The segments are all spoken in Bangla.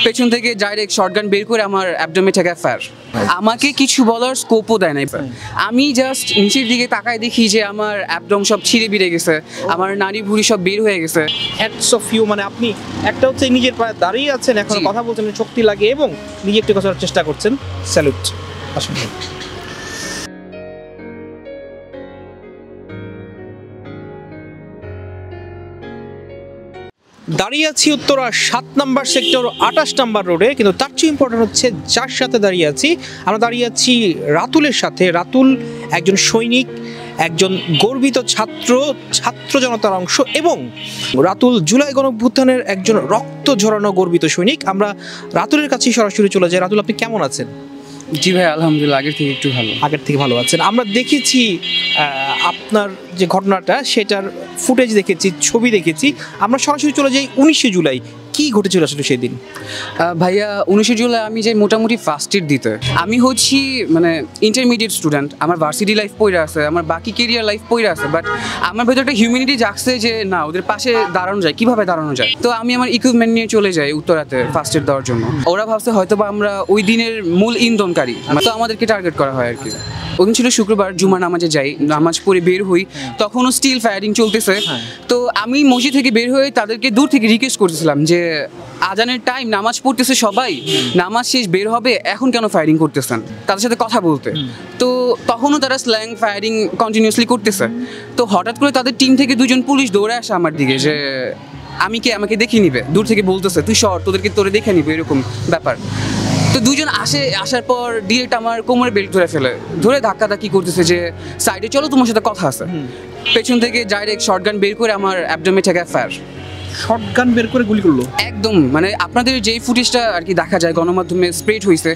পেছন থেকে ডাইরেক্ট শটগান বের করে আমার অ্যাবডোমে ঠেকায় ফায়ার। আমাকে কিছু বলার স্কোপও দেয় নাই। আমি জাস্ট নিচের দিকে তাকায় দেখি যে আমার অ্যাবডোম সব ছিঁড়ে বিড়ে গেছে, আমার নাড়ি ভুঁড়ি সব বের হয়ে গেছে। হ্যাটস অফ ইউ, মানে আপনি একটা হচ্ছে নিজের পায়ে দাঁড়িয়ে আছেন, এখন কথা বলছেন, শক্তি লাগে এবং নিজে একটু করার চেষ্টা করছেন। স্যালুট। আসুন। দাঁড়িয়ে আছি উত্তরা 7 নম্বর সেক্টর 28 নম্বর রোডে, কিন্তু তার চেয়ে ইম্পর্টেন্ট হচ্ছে যার সাথে দাঁড়িয়ে আছি। আমরা দাঁড়িয়ে আছি রাতুলের সাথে। রাতুল একজন সৈনিক, একজন গর্বিত ছাত্র জনতার অংশ, এবং রাতুল জুলাই গণঅভ্যুত্থানের একজন রক্ত ঝরানো গর্বিত সৈনিক। আমরা রাতুলের কাছেই সরাসরি চলে যাই। রাতুল, আপনি কেমন আছেন? জি ভাই, আলহামদুলিল্লাহ, আগের থেকে একটু ভালো। আগের থেকে ভালো আছেন। আমরা দেখেছি আপনার যে ঘটনাটা, সেটার ফুটেজ দেখেছি, ছবি দেখেছি। আমরা সরাসরি চলে যাই 19 জুলাই। কি ঘটেছিল আসলে সেই দিন? ভাইয়া, 19 জুলাই আমি যাই মোটামুটি ফার্স্ট ইয়ার দিতে। আমি হচ্ছি মানে ইন্টারমিডিয়েট স্টুডেন্ট, আমার ভার্সিটি লাইফ পড়ে আছে, আমার বাকি কেরিয়ার লাইফ পড়ে আছে, বাট আমার ভেতরে একটা হিউম্যানিটি জাগছে যে না, ওদের পাশে দাঁড়ানো যায়, কিভাবে দাঁড়ানো যায়। তো আমি আমার ইকুইপমেন্ট নিয়ে চলে যাই উত্তরাতে ফার্স্ট এড দেওয়ার জন্য। ওরা ভাবছে হয়তো বা আমরা ওই দিনের মূল ইন্ধনকারী, তো আমাদেরকে টার্গেট করা হয় আর কি। ওদিন ছিল শুক্রবার, জুমার নামাজে যাই, নামাজ পড়ে বের হই, তখনও স্টিল ফায়ারিং চলতেছে। তো আমি মসজিদ থেকে বের হয়ে তাদেরকে দূর থেকে রিকোয়েস্ট করতেছিলাম যে আজানের টাইম, নামাজ পড়তেছে সবাই, নামাজ শেষ বের হবে, এখন কেন ফায়ারিং করতেছেন, তাদের সাথে কথা বলতে। তো তখনও তারা স্ল্যাং ফায়ারিং কন্টিনিউয়াসলি করতেছে। তো হঠাৎ করে তাদের টিম থেকে 2জন পুলিশ দৌড়ে আসে আমার দিকে যে আমাকে দেখে নিবে, দূর থেকে বলতেছে তুই শর্ট, তোরে দেখে নিবে, এরকম ব্যাপার। তো 2জন আসার পর ডিরেক্ট আমার কোমরে বেল্ট ধরে ধাক্কাধাক্কি করতেছে যে সাইডে চলো, তোমার সাথে কথা আছে। পেছন থেকে ডাইরেক্ট শটগান বের করে আমার অ্যাবডোমে ঠেকায় ফায়ার। শটগান বের করে গুলি করলো একদম, মানে আপনাদের যেই ফুটেজটা আর কি দেখা যায় গণমাধ্যমে স্প্রেড হয়েছে,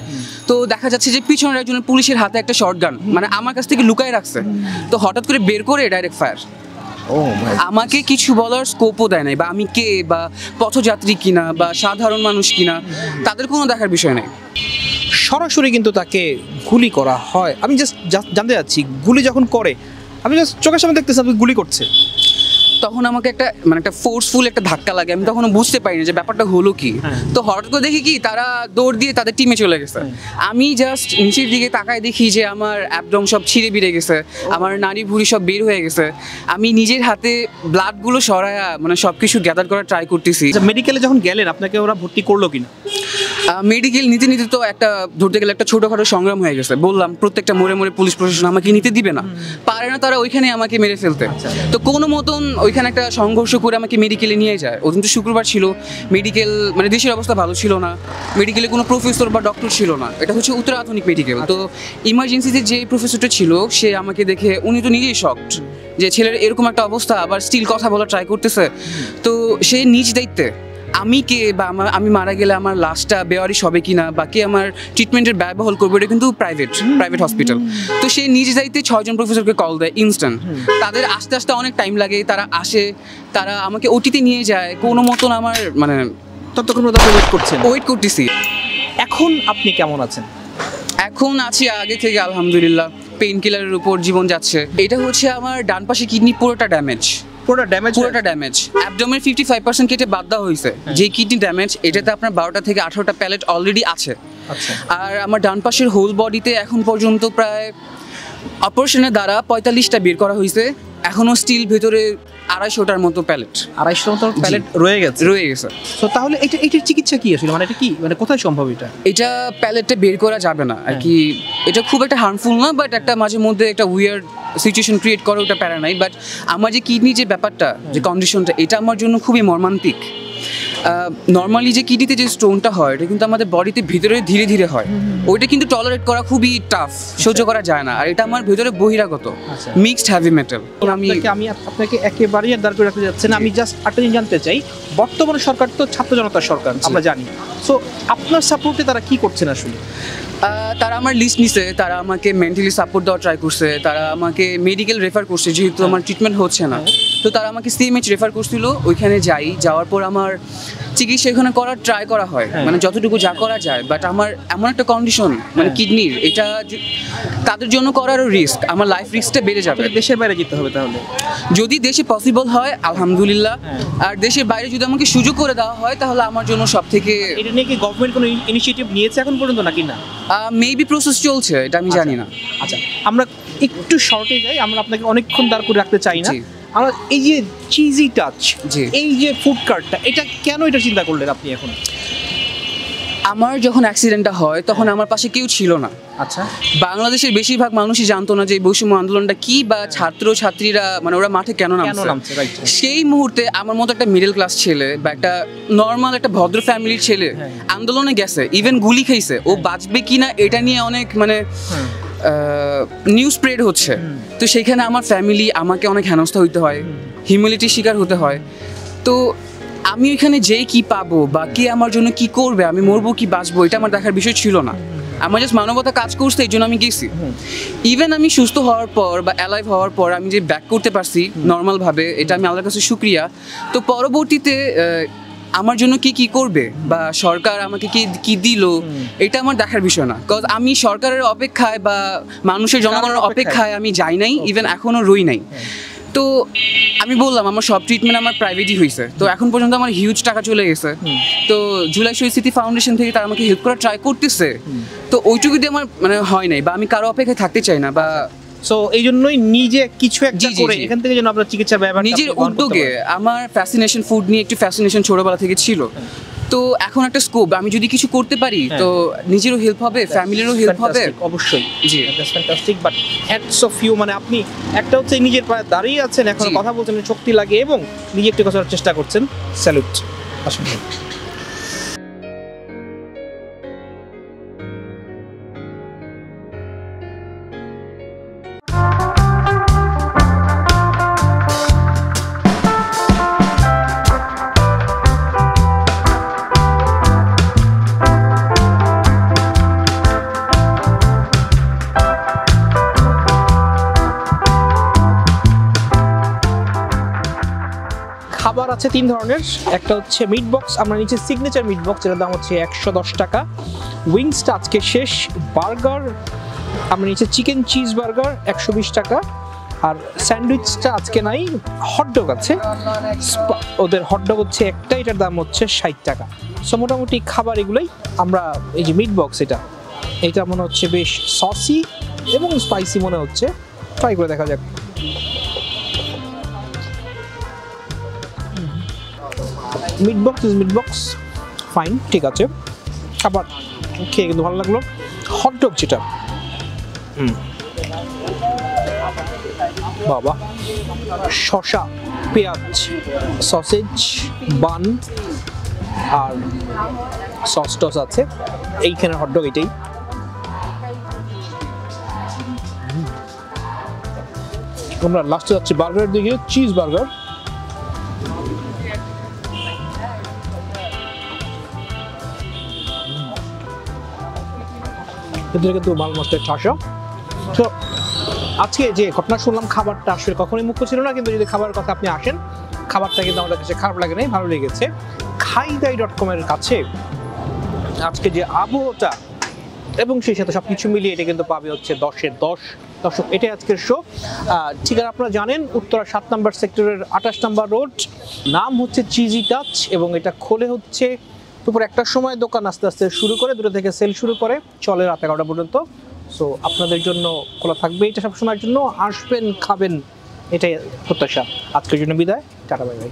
তো দেখা যাচ্ছে যে পিছনের একজন পুলিশের হাতে একটা শটগান মানে আমার কাছ থেকে লুকায় রাখছে। তো হঠাৎ করে বের করে ডাইরেক্ট ফায়ার। আমাকে কিছু বলার স্কোপও দেয় নাই, বা আমি কে, বা পথযাত্রী কিনা, বা সাধারণ মানুষ কিনা, তাদের কোনো দেখার বিষয় নেই। সরাসরি কিন্তু তাকে গুলি করা হয়। আমি জাস্ট জানতে চাচ্ছি, গুলি যখন করে, আমি জাস্ট চোখের সামনে দেখতেছি আপনি গুলি করছে, তখন আমাকে একটা ফোর্সফুল একটা ধাক্কা লাগে। আমি তখন বুঝতে পারিনি যে ব্যাপারটা হলো কি। তো হঠাৎ করে দেখি কি তারা দৌড় দিয়ে তাদের টিমে চলে গেছে। আমি জাস্ট নিচের দিকে তাকায় দেখি যে আমার অ্যাবডোম সব ছিঁড়ে বিড়ে গেছে, আমার নাড়ি ভুঁড়ি সব বের হয়ে গেছে। আমি নিজের হাতে ব্লাডগুলো সরায়া মানে সব কিছু গ্যাদার করার ট্রাই করতেছি। মেডিকেলে যখন গেলেন আপনাকে ওরা ভর্তি করলো কিনা? মেডিকেল নিতে তো ধরতে গেলে একটা ছোটোখাটো সংগ্রাম হয়ে গেছে। বললাম প্রত্যেকটা মোড়ে পুলিশ প্রশাসন আমাকে নিতে দিবে না, পারে না, তারা ওইখানে আমাকে মেরে ফেলতে। তো কোনো মতন ওইখানে একটা সংঘর্ষ করে আমাকে মেডিকেলে নিয়ে যায়। ওদিন তো শুক্রবার ছিল, মেডিকেল মানে দেশের অবস্থা ভালো ছিল না, মেডিকেলে কোনো প্রফেসর বা ডক্টর ছিল না। এটা হচ্ছে উত্তর আধুনিক মেডিকেল। তো ইমার্জেন্সিতে যে প্রফেসরটা ছিল সে আমাকে দেখে, উনি তো নিজেই শকড যে ছেলের এরকম একটা অবস্থা, আবার স্টিল কথা বলা ট্রাই করতেছে। তো সে নিজ দায়িত্বে আমি কে, বা আমি মারা গেলে আমার লাশটা বেওয়ারিশ হবে কিনা, বা কে আমার ট্রিটমেন্টের ব্যয়বহল করবে, এটা কিন্তু প্রাইভেট হসপিটাল। তো সে নিজ দায়িত্বে 6জন প্রফেসরকে কল দেয় ইনস্ট্যান্ট। তাদের আস্তে অনেক টাইম লাগে, তারা আসে, তারা আমাকে ওটিতে নিয়ে যায় কোনো মতন। আমার মানে ততক্ষণ ওয়েট করতেছি। এখন আপনি কেমন আছেন? এখন আছি আগে থেকে আলহামদুলিল্লাহ, পেইন কিলারের উপর জীবন যাচ্ছে। এটা হচ্ছে আমার ডান পাশে কিডনি পুরোটা ড্যামেজ। অ্যাবডোমের 55% কেটে বাদ দেওয়া হয়েছে। যে কিডনি ড্যামেজ, এটাতে আপনার 12টা থেকে 18টা প্যালেট অলরেডি আছে। আর আমার ডান পাশের হোল বডিতে এখন পর্যন্ত প্রায় অপারেশনের দ্বারা 45টা বের করা হয়েছে। এখনো স্টিল ভেতরে 250টার মতো প্যালেট রয়ে গেছে। তো তাহলে এটার চিকিৎসা কি আসলে, মানে এটা কি, মানে কোথায় সম্ভব এটা প্যালেটটা বের করা যাবে না আর কি। এটা খুব একটা হার্মফুল না, বাট একটা মাঝে মধ্যে একটা উইয়ার্ড সিচুয়েশন ক্রিয়েট করে, ওটা প্যারা নাই। বাট আমার যে কিডনি যে ব্যাপারটা, যে কন্ডিশনটা, এটা আমার জন্য খুবই মর্মান্তিক। নর্মালি যে কিডনিতে যে স্টোনটা হয়, এটা কিন্তু আমাদের বডিতে ভিতরে ধীরে ধীরে হয়, ওইটা কিন্তু টলারেট করা খুবই টাফ, সহ্য করা যায় না। আর এটা আমার ভিতরে বহিরাগত মিক্সড হেভি মেটাল। আমি আপনাকে একেবারেই দাঁড় করে রাখতে যাচ্ছি না। আমি জাস্ট একটা জিনিস জানতে চাই, বর্তমানে সরকার তো ছাত্র জনতার সরকার, আমরা জানি। সো আপনার সাপোর্টে তারা কি করছেন আসলে? তারা আমার লিস্ট নিছে, তারা আমাকে মেন্টালি সাপোর্ট দেওয়ার ট্রাই করছে, তারা আমাকে মেডিকেল রেফার করছে যেহেতু আমার ট্রিটমেন্ট হচ্ছে না। তো তারা আমাকে সিএমএইচ রেফার করছিল, ওইখানে যাওয়ার পর আমার চিকিৎসা এখানে করার ট্রাই করা হয়, মানে যতটুকু যা করা যায়। বাট আমার এমন একটা কন্ডিশন মানে কিডনির, এটা তাদের জন্য করারও রিস্ক, আমার লাইফ রিস্কটা বেড়ে যাবে। দেশের বাইরে যেতে হবে তাহলে? যদি দেশে পসিবল হয় আলহামদুলিল্লাহ, আর দেশের বাইরে যদি আমাকে সুযোগ করে দেওয়া হয় তাহলে আমার জন্য সব থেকে। এটা নিয়ে কি গভর্নমেন্ট কোনো ইনিশিয়েটিভ নিয়েছে এখন পর্যন্ত নাকি না? মেবি প্রসেস চলছে, এটা আমি জানি না। আচ্ছা, আমরা একটু শর্টে যাই, আমরা আপনাকে অনেকক্ষণ দাঁড় করে রাখতে চাই না। আমরা এই যে চিজি টাচ, এই যে ফুড কার্টটা, এটা কেন এটা চিন্তা করলেন আপনি এখন? আমার যখন অ্যাক্সিডেন্টটা হয় তখন আমার পাশে কেউ ছিল না। আচ্ছা, বাংলাদেশের বেশিরভাগ মানুষই জানতো না যে বৈষম্য আন্দোলনটা কি, বা ছাত্র ছাত্রীরা মানে ওরা মাঠে কেন নামছে। সেই মুহূর্তে আমার মতো একটা মিডল ক্লাস ছেলে বা একটা নর্মাল একটা ভদ্র ফ্যামিলির ছেলে আন্দোলনে গেছে, ইভেন গুলি খাইছে, ও বাঁচবে কিনা এটা নিয়ে অনেক মানে নিউজ স্প্রেড হচ্ছে। তো সেখানে আমার ফ্যামিলি, আমাকে অনেক হেনস্থা হইতে হয়, হিউমিলিটির শিকার হতে হয়। তো আমি ওইখানে যেই কি পাবো বা কে আমার জন্য কি করবে, আমি মরবো কি বাঁচবো, এটা আমার দেখার বিষয় ছিল না। আমার জাস্ট মানবতা কাজ করছে, এই জন্য আমি গেছি। ইভেন আমি সুস্থ হওয়ার পর বা অ্যালাইভ হওয়ার পর আমি যে ব্যাক করতে পারছি নর্মালভাবে, এটা আমি আল্লাহর কাছে শুকরিয়া। তো পরবর্তীতে আমার জন্য কি করবে বা সরকার আমাকে কি দিল, এটা আমার দেখার বিষয় না। বিকজ আমি সরকারের অপেক্ষায় বা মানুষের জনগণের অপেক্ষায় আমি যাই নাই, ইভেন এখনও রই নাই। তো আমি বললাম আমার সব ট্রিটমেন্ট আমার প্রাইভেটই হয়েছে, তো এখন পর্যন্ত আমার হিউজ টাকা চলে গেছে। তো জুলাই শহীদ স্মৃতি ফাউন্ডেশন থেকে তারা আমাকে হেল্প করার ট্রাই করতেছে, তো ওইটুকু দিয়ে আমার মানে হয় নাই, বা আমি কারো অপেক্ষায় থাকতে চাই না। বা সো এই জন্যই নিজে কিছু একটা করে এখান থেকে যেন আপনার চিকিৎসা ব্যাপারটা নিজের উদ্যোগে। আমার ফ্যাসিনেশন ফুড নিয়ে একটু ফ্যাসিনেশন ছোটবেলা থেকে ছিল, তো এখন একটা স্কোপ, আমি যদি কিছু করতে পারি তো নিজেরও হেল্প হবে, ফ্যামিলিরও হেল্প হবে। অবশ্যই, জি, that's fantastic. But hats off you, মানে আপনি একটা হচ্ছে নিজের পায়ে দাঁড়িয়ে আছেন, এখন কথা বলছেন, শক্তি লাগে এবং নিজে একটু করার চেষ্টা করছেন। স্যালুট। আসুন। খাবার আছে 3 ধরনের, একটা হচ্ছে মিট বক্স, আমরা নিচে সিগনেচার মিট বক্স, এটার দাম হচ্ছে 110 টাকা। উইংসটা আজকে শেষ। বার্গার আমরা নিচে চিকেন চিজ বার্গার 120 টাকা। আর স্যান্ডউইচটা আজকে নাই, হটডগ আছে, ওদের হটডগ হচ্ছে একটা, এটার দাম হচ্ছে 60 টাকা। সো মোটামুটি খাবার এগুলোই। আমরা এই যে মিট বক্স, এটা মনে হচ্ছে বেশ সসি এবং স্পাইসি মনে হচ্ছে, ট্রাই করে দেখা যাক। মিট বক্স ফাইন, ঠিক আছে, খাবার খেয়ে কিন্তু ভালো লাগলো। হটডগ যেটা, বাবা, শসা, পেঁয়াজ, সসেজ, বান আর সস টস আছে এইখানে। হটডগ এটাই। আমরা লাস্টে যাচ্ছি বার্গারের দিকে, চিজ বার্গার। এদের কিন্তু মাল মশলার ঠাসা। তো আজকে যে ঘটনা শুনলাম, খাবারটা আসলে কখনোই মুখ্য ছিল না, কিন্তু যদি খাবারের কথা আপনি আসেন, খাবারটা কিন্তু আমাদের কাছে খারাপ লাগে নাই, ভালো লেগেছে। খাইদাই.com এর কাছে আজকে যে আবহাওয়াটা এবং সেই সাথে সবকিছু মিলিয়ে এটা কিন্তু পাবে হচ্ছে 10-এ 10। দর্শক, এটাই আজকের শো। ঠিকানা আপনারা জানেন, উত্তরা 7 নম্বর সেক্টরের 28 নম্বর রোড, নাম হচ্ছে চিজি টাচ, এবং এটা খোলে হচ্ছে দুপুর 1টার সময়, দোকান আস্তে আস্তে শুরু করে 2টা থেকে সেল শুরু করে, চলে রাত 11টা পর্যন্ত। সো আপনাদের জন্য খোলা থাকবে এটা সবসময়ের জন্য, আসবেন, খাবেন, এটাই প্রত্যাশা। আজকের জন্য বিদায়, টাটা, বাই বাই।